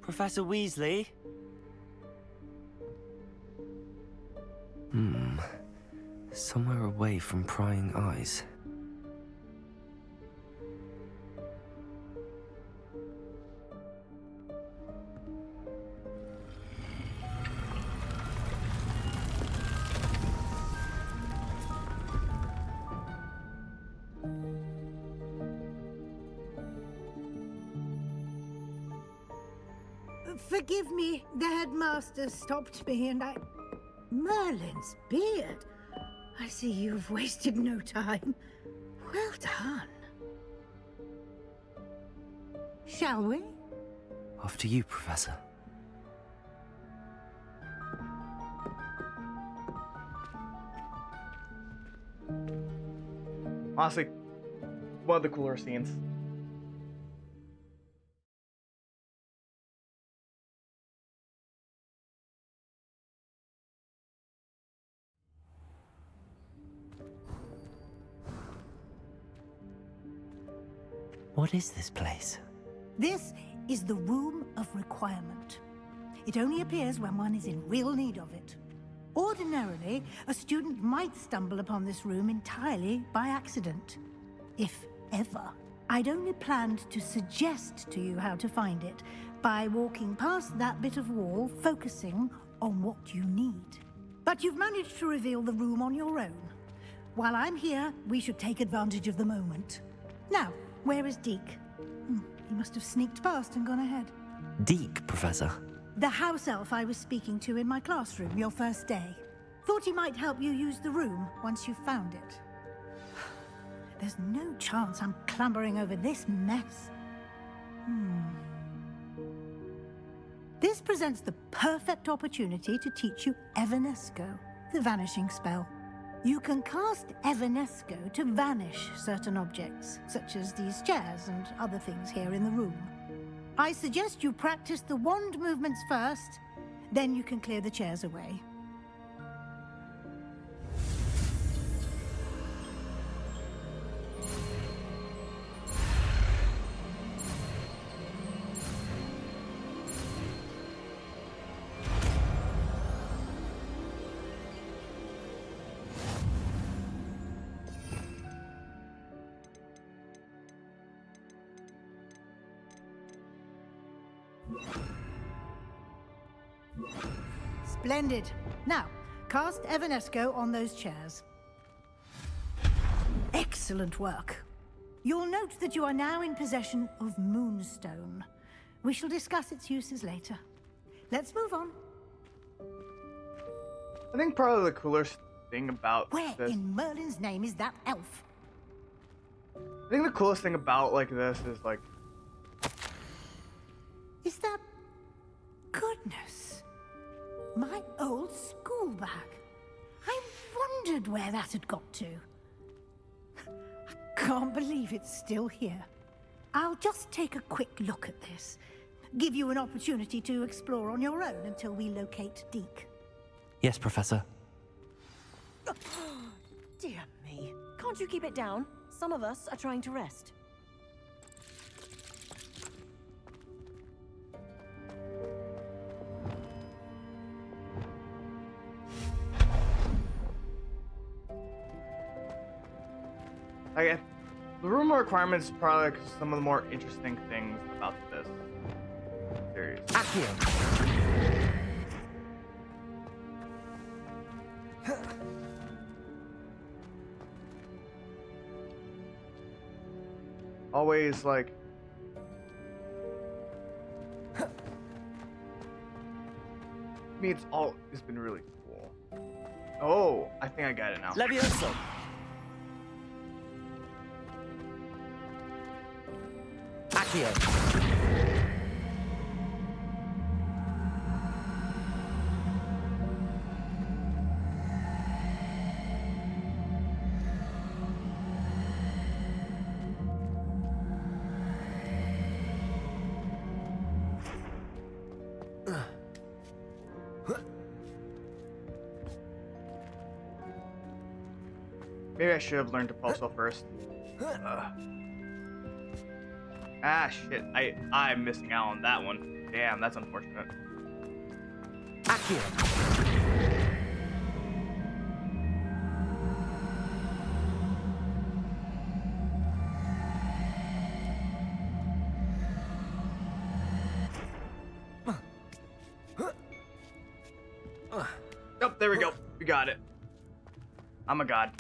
Professor Weasley? Somewhere away from prying eyes. Forgive me, the headmaster stopped me and I... Merlin's beard. I see you've wasted no time. Well done. Shall we? After you, Professor. Honestly, one of the cooler scenes. What is this place? This is the Room of Requirement. It only appears when one is in real need of it. Ordinarily, a student might stumble upon this room entirely by accident. If ever. I'd only planned to suggest to you how to find it by walking past that bit of wall, focusing on what you need. But you've managed to reveal the room on your own. While I'm here, we should take advantage of the moment. Now, where is Deke? He must have sneaked past and gone ahead. Deke, Professor. The house elf I was speaking to in my classroom your first day. Thought he might help you use the room once you found it. There's no chance I'm clambering over this mess. This presents the perfect opportunity to teach you Evanesco, the vanishing spell. You can cast Evanesco to vanish certain objects, such as these chairs and other things here in the room. I suggest you practice the wand movements first, then you can clear the chairs away. Splendid. Now, cast Evanesco on those chairs. Excellent work. You'll note that you are now in possession of Moonstone. We shall discuss its uses later. Let's move on. I think probably the coolest thing about Where this... in Merlin's name is that elf? I think the coolest thing about, like, this is, like... Is that... Goodness. My old school bag. I wondered where that had got to. I can't believe it's still here. I'll just take a quick look at this. Give you an opportunity to explore on your own until we locate Deke. Yes, Professor. Dear me. Can't you keep it down? Some of us are trying to rest. Like, the room requirements is probably like some of the more interesting things about this series. Accio! Always like... I mean, it's been really cool. Oh, I think I got it now. Levioso! Accio! Maybe I should have learned to pulsel first. Ah, shit. I'm missing out on that one. Damn, that's unfortunate. Accio. Oh, there we go. We got it. I'm a god.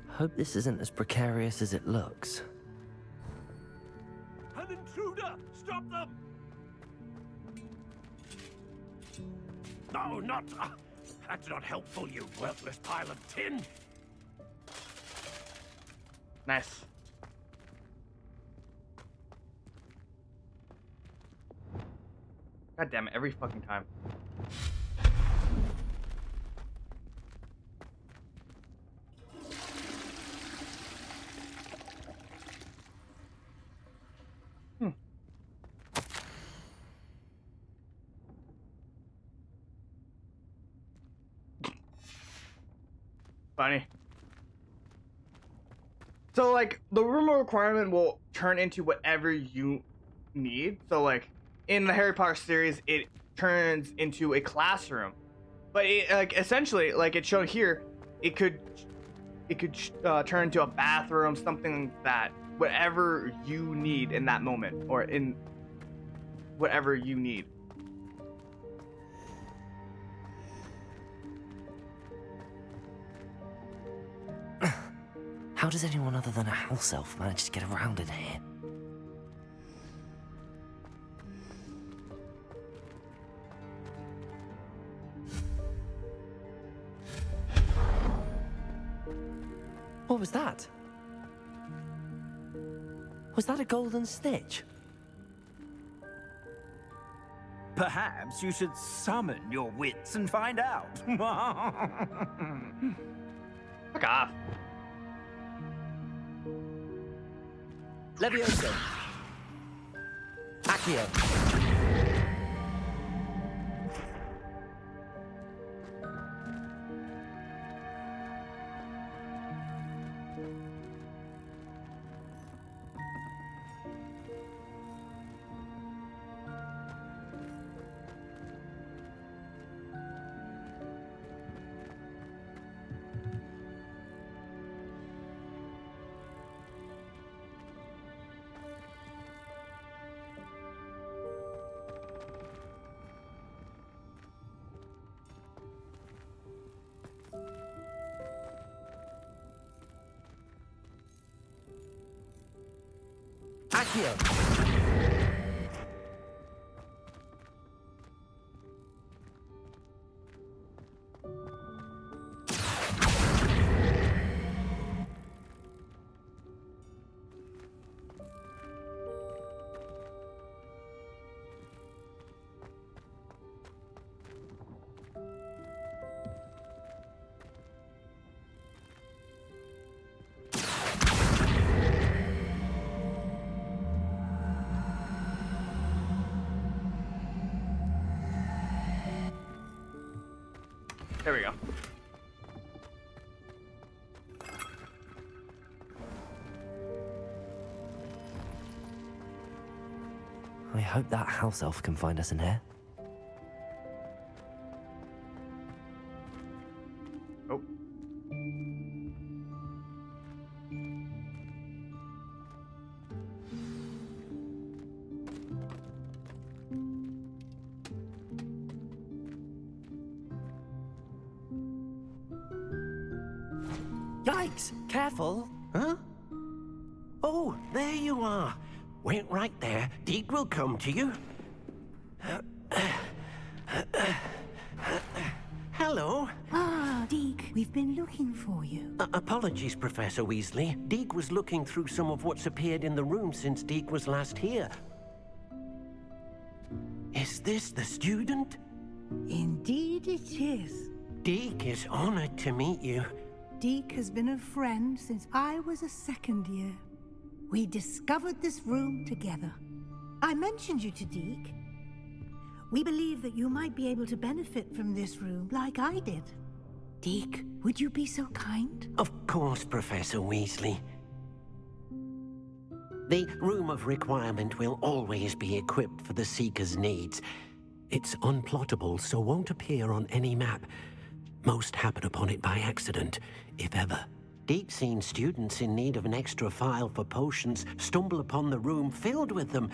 Hope this isn't as precarious as it looks. An intruder! Stop them! No, not... that's not helpful, you worthless pile of tin! Nice. God damn it, every fucking time. Funny. So, like, the room requirement will turn into whatever you need. So, like, in the Harry Potter series, it turns into a classroom. But, it, like, essentially, like it showed here, it could turn into a bathroom, something like that. Whatever you need in that moment, or in whatever you need. How does anyone other than a house elf manage to get around in here? What was that? Was that a golden snitch? Perhaps you should summon your wits and find out. Fuck off. Levioso. Accio. Accio. There we go. I hope that house elf can find us in here. Oh. Yikes! Careful! Huh? Oh, there you are. Wait right there. Deke will come to you. Hello. Ah, Deke, we've been looking for you. Apologies, Professor Weasley. Deke was looking through some of what's appeared in the room since Deke was last here. Is this the student? Indeed it is. Deke is honored to meet you. Deke has been a friend since I was a second year. We discovered this room together. I mentioned you to Deke. We believe that you might be able to benefit from this room like I did. Deke, would you be so kind? Of course, Professor Weasley. The Room of Requirement will always be equipped for the Seeker's needs. It's unplottable, so won't appear on any map. Most happen upon it by accident, if ever. Deke's seen students in need of an extra file for potions stumble upon the room filled with them.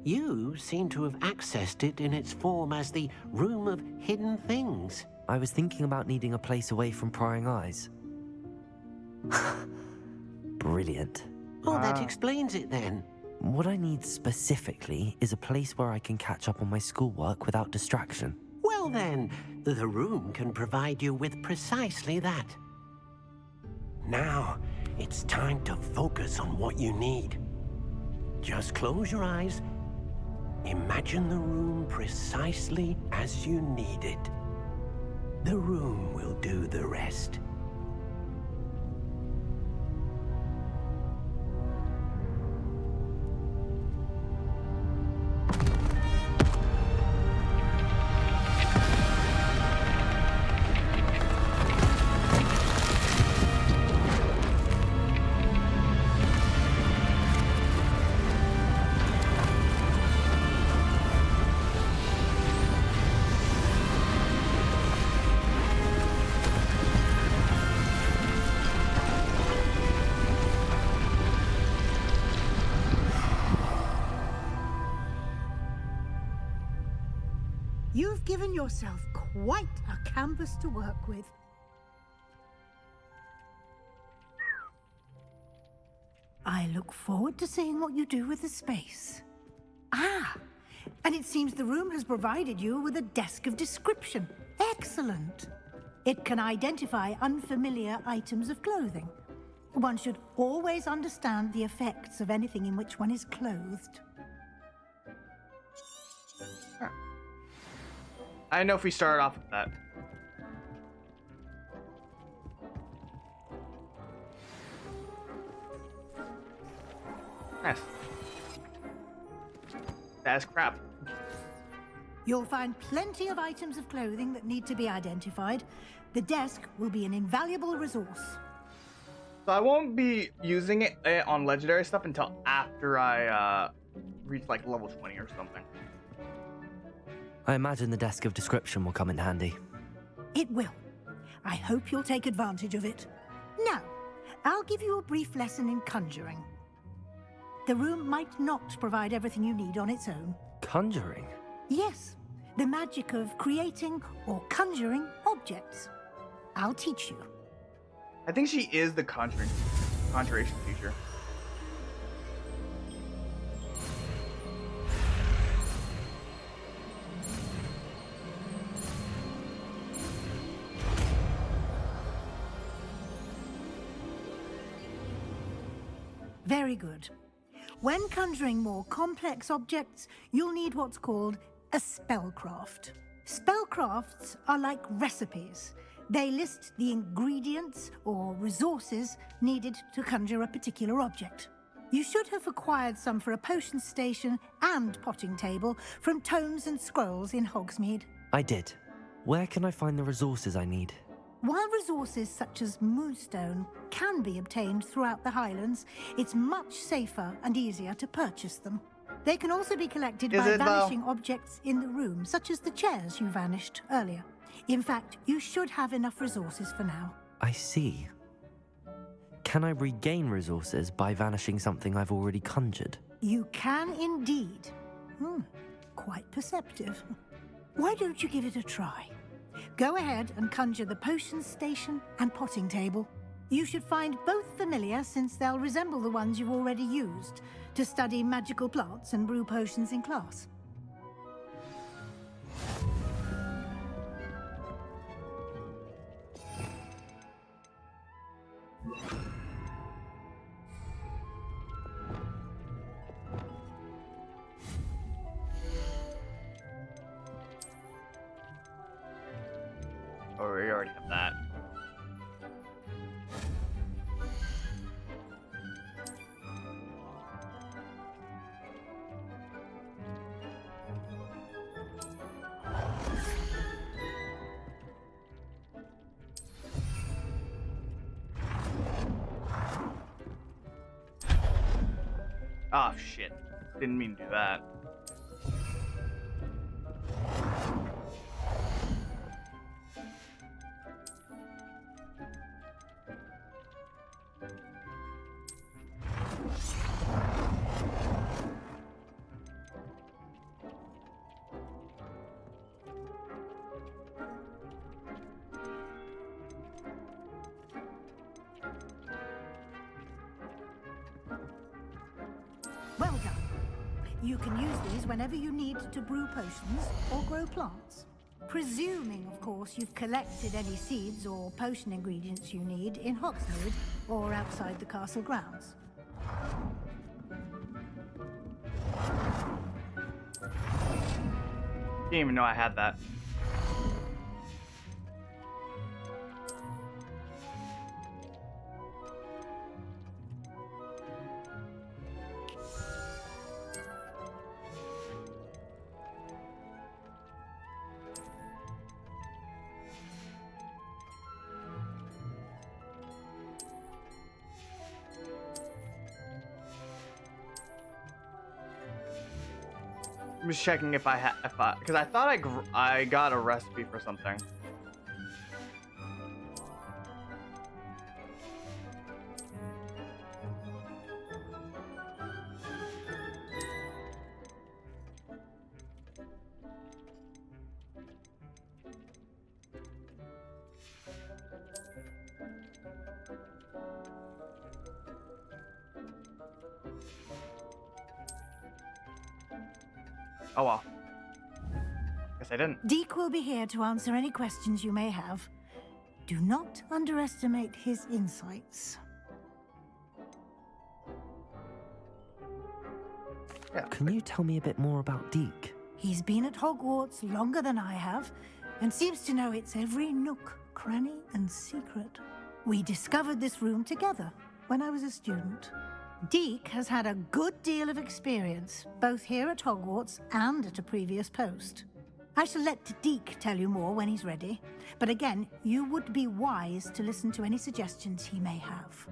You seem to have accessed it in its form as the Room of Hidden Things. I was thinking about needing a place away from prying eyes. Brilliant. Oh, that explains it then. What I need specifically is a place where I can catch up on my schoolwork without distraction. Well then, the room can provide you with precisely that. Now, it's time to focus on what you need. Just close your eyes. Imagine the room precisely as you need it. The room will do the rest. You've given yourself quite a canvas to work with. I look forward to seeing what you do with the space. Ah, and it seems the room has provided you with a desk of description. Excellent. It can identify unfamiliar items of clothing. One should always understand the effects of anything in which one is clothed. I don't know if we started off with that. Nice. That's crap. You'll find plenty of items of clothing that need to be identified. The desk will be an invaluable resource. So I won't be using it on legendary stuff until after I reach like level 20 or something. I imagine the desk of description will come in handy. It will. I hope you'll take advantage of it. Now, I'll give you a brief lesson in conjuring. The room might not provide everything you need on its own. Conjuring? Yes, the magic of creating or conjuring objects. I'll teach you. I think she is the conjuration teacher. Very good. When conjuring more complex objects, you'll need what's called a spellcraft. Spellcrafts are like recipes. They list the ingredients or resources needed to conjure a particular object. You should have acquired some for a potion station and potting table from tomes and scrolls in Hogsmeade. I did. Where can I find the resources I need? While resources such as moonstone can be obtained throughout the Highlands, it's much safer and easier to purchase them. They can also be collected by vanishing objects in the room, such as the chairs you vanished earlier. In fact, you should have enough resources for now. I see. Can I regain resources by vanishing something I've already conjured? You can indeed. Quite perceptive. Why don't you give it a try? Go ahead and conjure the potion station and potting table. You should find both familiar, since they'll resemble the ones you've already used to study magical plants and brew potions in class. Oh, we already have that. Oh, shit. Didn't mean to do that. Well done. You can use these whenever you need to brew potions or grow plants. Presuming, of course, you've collected any seeds or potion ingredients you need in Hogsmeade or outside the castle grounds. Didn't even know I had that. I'm just checking if I because I thought I got a recipe for something. Oh well. Guess I didn't. Deke will be here to answer any questions you may have. Do not underestimate his insights. Yeah. Can you tell me a bit more about Deke? He's been at Hogwarts longer than I have, and seems to know its every nook, cranny, and secret. We discovered this room together when I was a student. Deke has had a good deal of experience, both here at Hogwarts and at a previous post. I shall let Deke tell you more when he's ready, but again, you would be wise to listen to any suggestions he may have.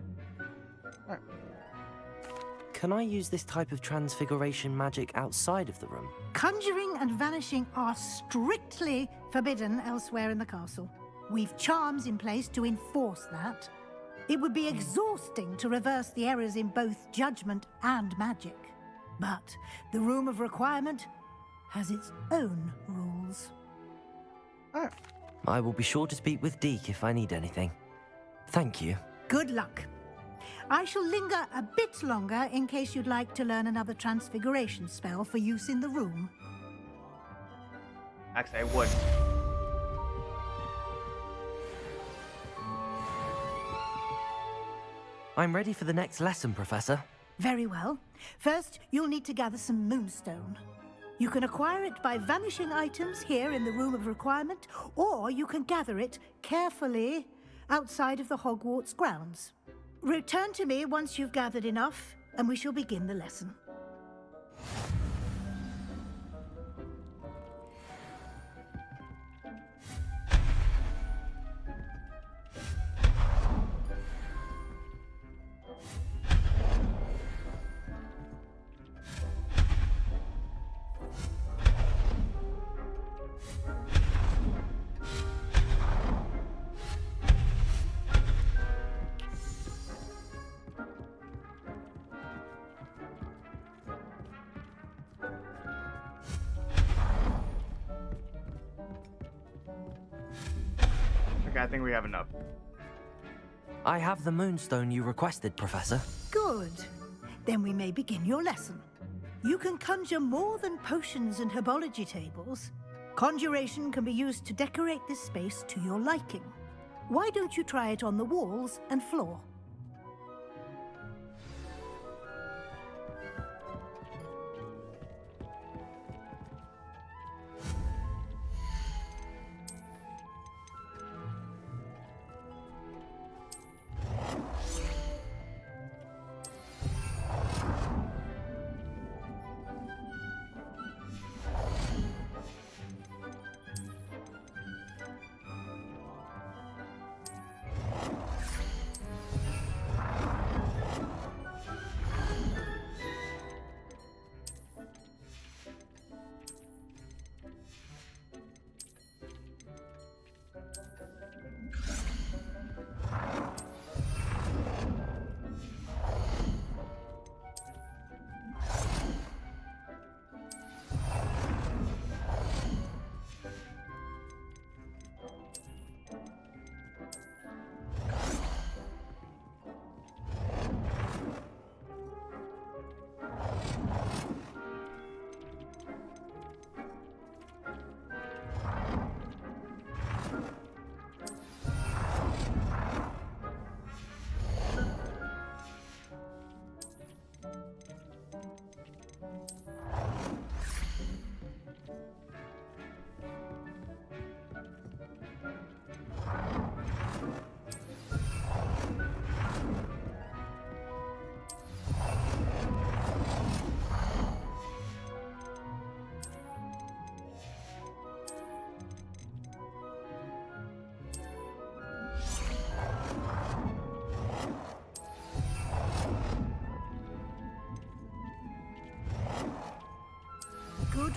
Can I use this type of transfiguration magic outside of the room? Conjuring and vanishing are strictly forbidden elsewhere in the castle. We've charms in place to enforce that. It would be exhausting to reverse the errors in both judgment and magic. But the Room of Requirement has its own rules. I will be sure to speak with Deke if I need anything. Thank you. Good luck. I shall linger a bit longer in case you'd like to learn another transfiguration spell for use in the room. Actually, I would. I'm ready for the next lesson, Professor. Very well. First, you'll need to gather some moonstone. You can acquire it by vanishing items here in the Room of Requirement, or you can gather it carefully outside of the Hogwarts grounds. Return to me once you've gathered enough, and we shall begin the lesson. Okay, I think we have enough. I have the moonstone you requested, Professor. Good. Then we may begin your lesson. You can conjure more than potions and herbology tables. Conjuration can be used to decorate this space to your liking. Why don't you try it on the walls and floor?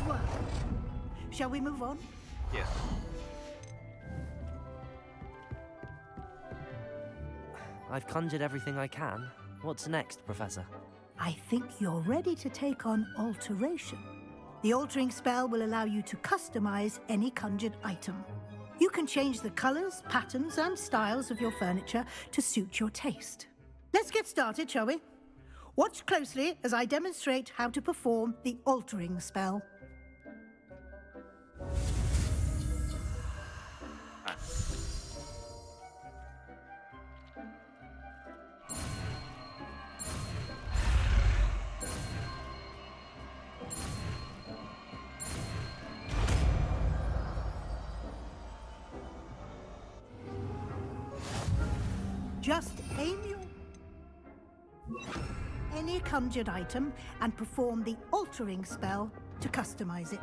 Excellent work. Shall we move on? Yes. I've conjured everything I can. What's next, Professor? I think you're ready to take on alteration. The altering spell will allow you to customize any conjured item. You can change the colors, patterns, and styles of your furniture to suit your taste. Let's get started, shall we? Watch closely as I demonstrate how to perform the altering spell. Just aim any conjured item and perform the altering spell to customize it.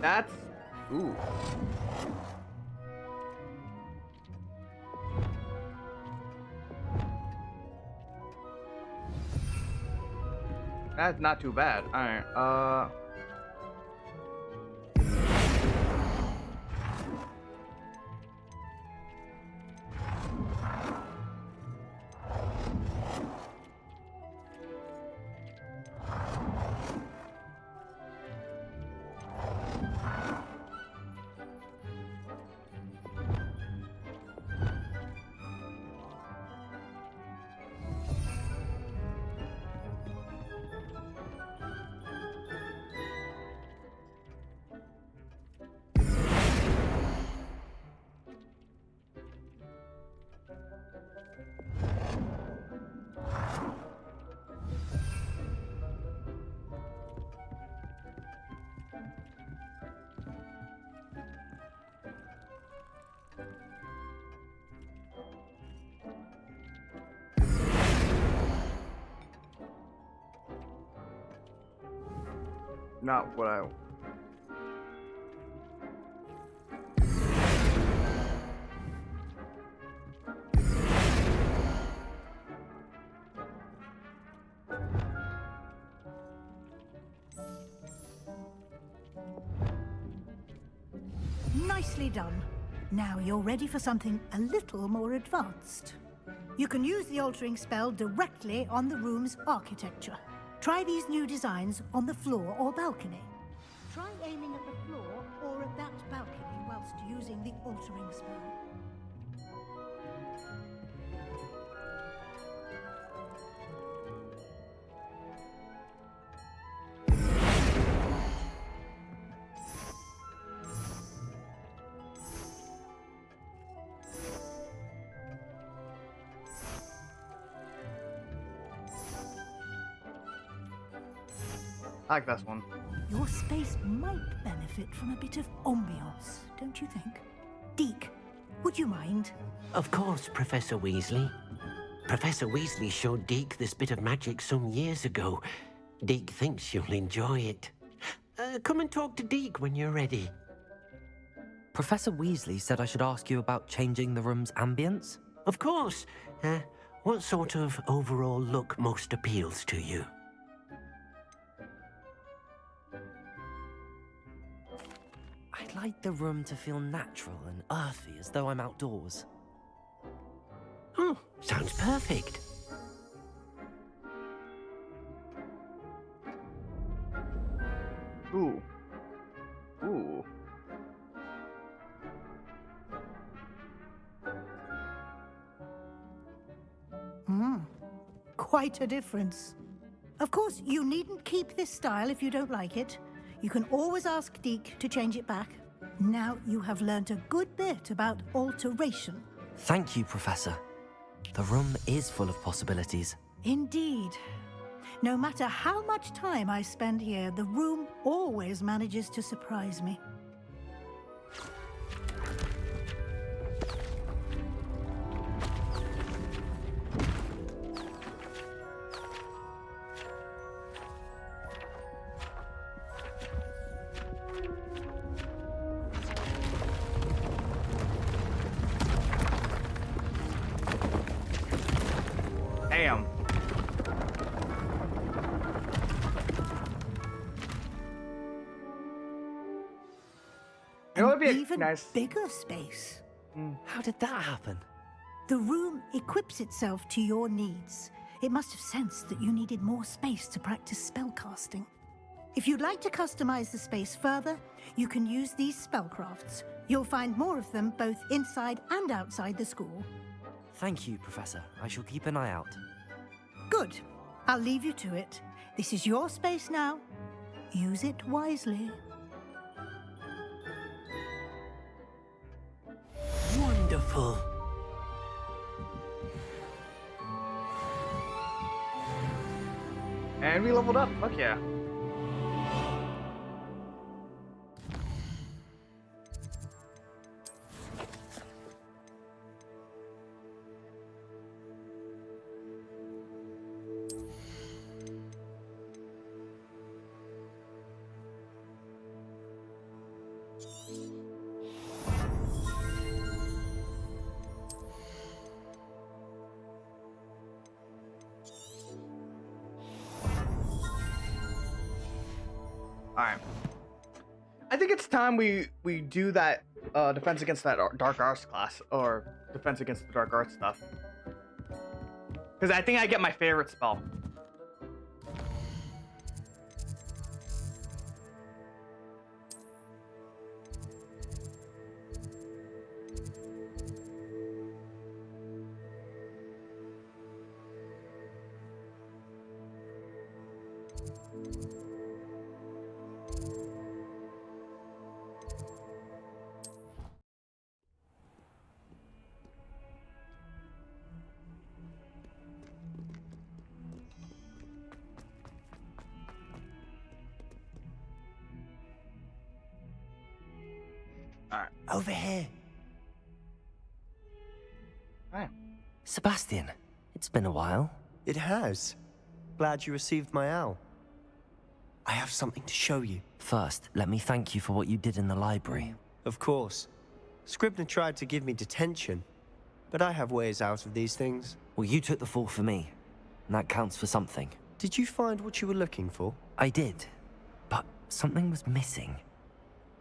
That's... Ooh. That's not too bad. Alright, not what I... Nicely done. Now you're ready for something a little more advanced. You can use the altering spell directly on the room's architecture. Try these new designs on the floor or balcony. Try aiming at the floor or at that balcony whilst using the altering spell. I like this one. Your space might benefit from a bit of ambiance, don't you think? Deke, would you mind? Of course, Professor Weasley. Professor Weasley showed Deke this bit of magic some years ago. Deke thinks you'll enjoy it. Come and talk to Deke when you're ready. Professor Weasley said I should ask you about changing the room's ambience? Of course. What sort of overall look most appeals to you? I'd like the room to feel natural and earthy, as though I'm outdoors. Oh, sounds perfect. Ooh. Ooh. Quite a difference. Of course, you needn't keep this style if you don't like it. You can always ask Deke to change it back. Now you have learnt a good bit about alteration. Thank you, Professor. The room is full of possibilities. Indeed. No matter how much time I spend here, the room always manages to surprise me. It would an be a even nice. bigger space. How did that happen? The room equips itself to your needs. It must have sensed that you needed more space to practice spellcasting. If you'd like to customize the space further, you can use these spellcrafts. You'll find more of them both inside and outside the school. Thank you, Professor. I shall keep an eye out. Good. I'll leave you to it. This is your space now. Use it wisely. Wonderful. And we leveled up. Fuck yeah. Alright. I think it's time we do that defense against that dark arts class, or defense against the dark arts stuff. Because I think I get my favorite spell. Over here. Alright. Sebastian, it's been a while. It has. Glad you received my owl. I have something to show you. First, let me thank you for what you did in the library. Of course. Scribner tried to give me detention, but I have ways out of these things. Well, you took the fall for me, and that counts for something. Did you find what you were looking for? I did, but something was missing.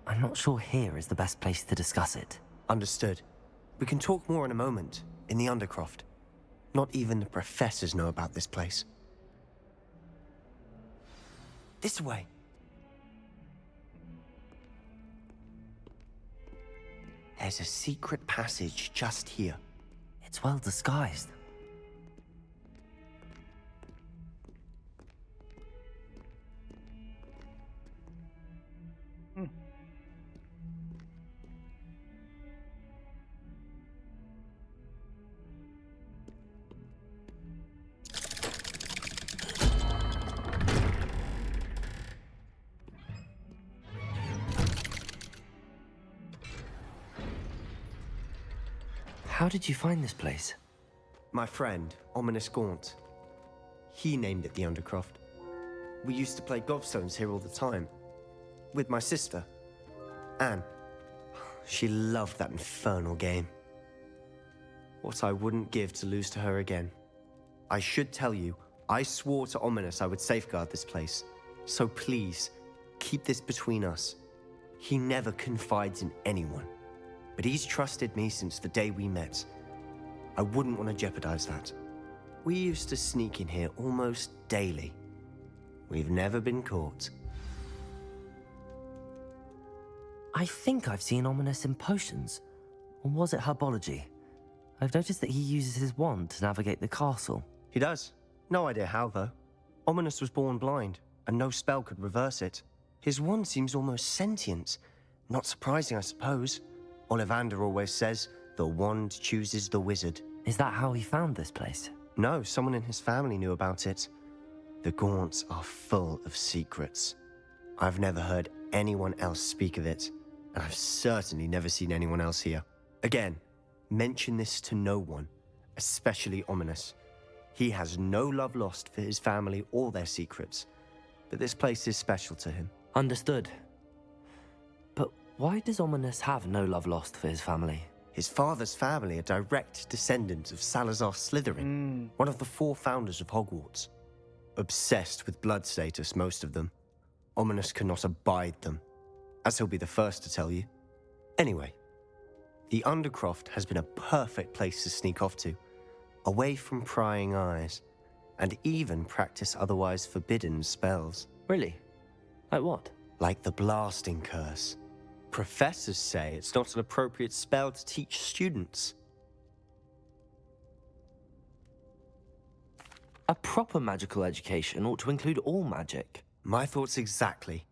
I'm not sure here is the best place to discuss it. Understood. We can talk more in a moment, in the Undercroft. Not even the professors know about this place. This way. There's a secret passage just here. It's well disguised. How did you find this place? My friend, Ominous Gaunt. He named it the Undercroft. We used to play gobstones here all the time. With my sister, Anne. She loved that infernal game. What I wouldn't give to lose to her again. I should tell you, I swore to Ominous I would safeguard this place. So please, keep this between us. He never confides in anyone. But he's trusted me since the day we met. I wouldn't want to jeopardize that. We used to sneak in here almost daily. We've never been caught. I think I've seen Ominous in potions. Or was it herbology? I've noticed that he uses his wand to navigate the castle. He does. No idea how, though. Ominous was born blind, and no spell could reverse it. His wand seems almost sentient. Not surprising, I suppose. Ollivander always says, the wand chooses the wizard. Is that how he found this place? No, someone in his family knew about it. The Gaunts are full of secrets. I've never heard anyone else speak of it, and I've certainly never seen anyone else here. Again, mention this to no one, especially Ominous. He has no love lost for his family or their secrets, but this place is special to him. Understood. But why does Ominous have no love lost for his family? His father's family are direct descendants of Salazar Slytherin, one of the 4 founders of Hogwarts. Obsessed with blood status, most of them. Ominous cannot abide them, as he'll be the first to tell you. Anyway, the Undercroft has been a perfect place to sneak off to, away from prying eyes, and even practice otherwise forbidden spells. Really? Like what? Like the blasting curse. Professors say it's not an appropriate spell to teach students. A proper magical education ought to include all magic. My thoughts exactly.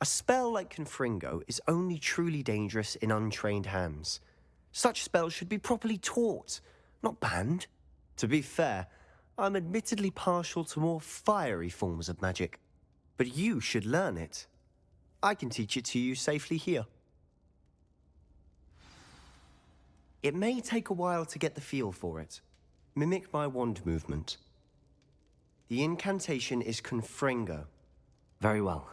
A spell like Confringo is only truly dangerous in untrained hands. Such spells should be properly taught, not banned. To be fair, I'm admittedly partial to more fiery forms of magic. But you should learn it. I can teach it to you safely here. It may take a while to get the feel for it. Mimic my wand movement. The incantation is Confringo. Very well.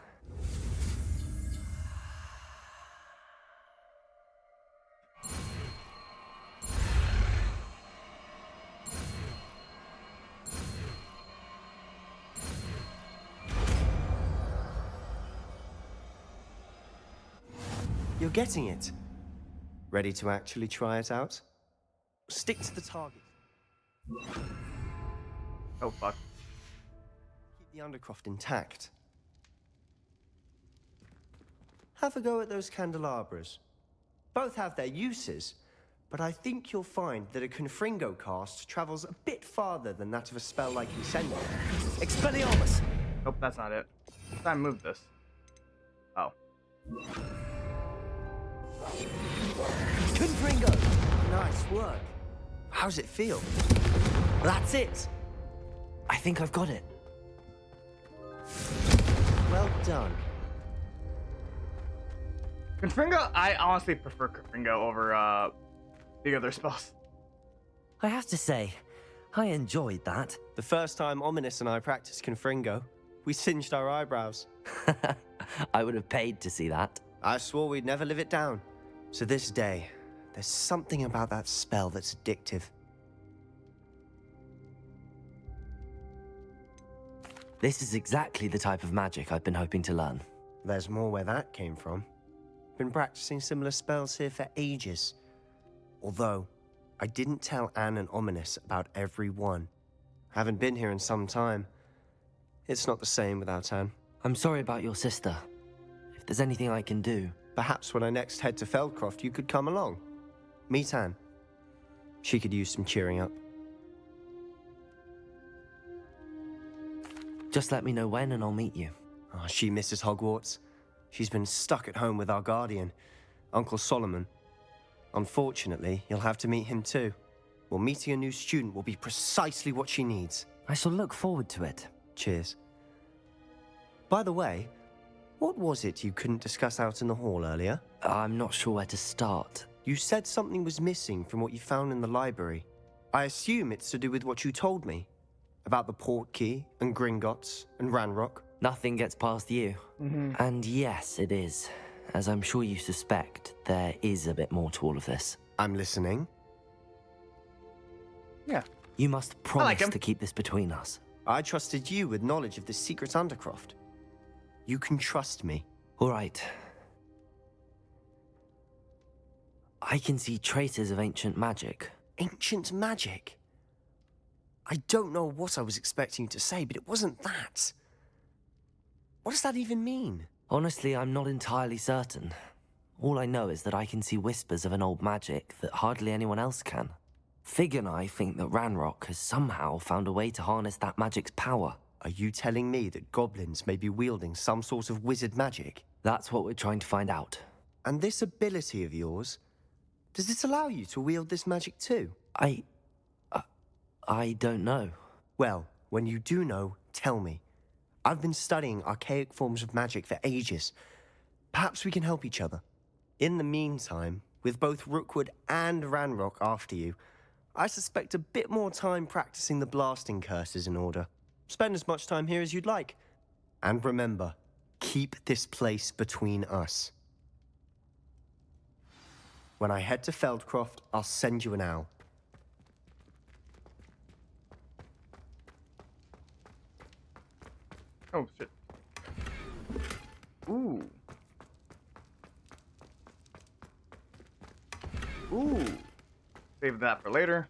You're getting it. Ready to actually try it out? Stick to the target. Oh, fuck. Keep the Undercroft intact. Have a go at those candelabras. Both have their uses, but I think you'll find that a Confringo cast travels a bit farther than that of a spell like Incendio. Expelliarmus! Nope, that's not it. I moved this. Oh. Confringo! Nice work. How's it feel? That's it! I think I've got it. Well done. Confringo, I honestly prefer Confringo over the other spells. I have to say, I enjoyed that. The first time Ominous and I practiced Confringo, we singed our eyebrows. I would have paid to see that. I swore we'd never live it down. To this day, there's something about that spell that's addictive. This is exactly the type of magic I've been hoping to learn. There's more where that came from. Been practicing similar spells here for ages. Although, I didn't tell Anne and Ominous about every one. Haven't been here in some time. It's not the same without Anne. I'm sorry about your sister. If there's anything I can do... Perhaps when I next head to Feldcroft, you could come along. Meet Anne. She could use some cheering up. Just let me know when and I'll meet you. Oh, she misses Hogwarts. She's been stuck at home with our guardian, Uncle Solomon. Unfortunately, you'll have to meet him too. Well, meeting a new student will be precisely what she needs. I shall look forward to it. Cheers. By the way, what was it you couldn't discuss out in the hall earlier? I'm not sure where to start. You said something was missing from what you found in the library. I assume it's to do with what you told me. About the port key, and Gringotts, and Ranrock. Nothing gets past you. And yes, it is. As I'm sure you suspect, there is a bit more to all of this. I'm listening. Yeah. You must like promise him. to keep this between us. I trusted you with knowledge of the secret Undercroft. You can trust me. All right. I can see traces of ancient magic. Ancient magic? I don't know what I was expecting you to say, but it wasn't that. What does that even mean? Honestly, I'm not entirely certain. All I know is that I can see whispers of an old magic that hardly anyone else can. Fig and I think that Ranrock has somehow found a way to harness that magic's power. Are you telling me that goblins may be wielding some sort of wizard magic? That's what we're trying to find out. And this ability of yours, does it allow you to wield this magic too? I don't know. Well, when you do know, tell me. I've been studying archaic forms of magic for ages. Perhaps we can help each other. In the meantime, with both Rookwood and Ranrock after you, I suspect a bit more time practicing the blasting curse is in order. Spend as much time here as you'd like. And remember, keep this place between us. When I head to Feldcroft, I'll send you an owl. Oh, shit. Ooh. Ooh. Save that for later.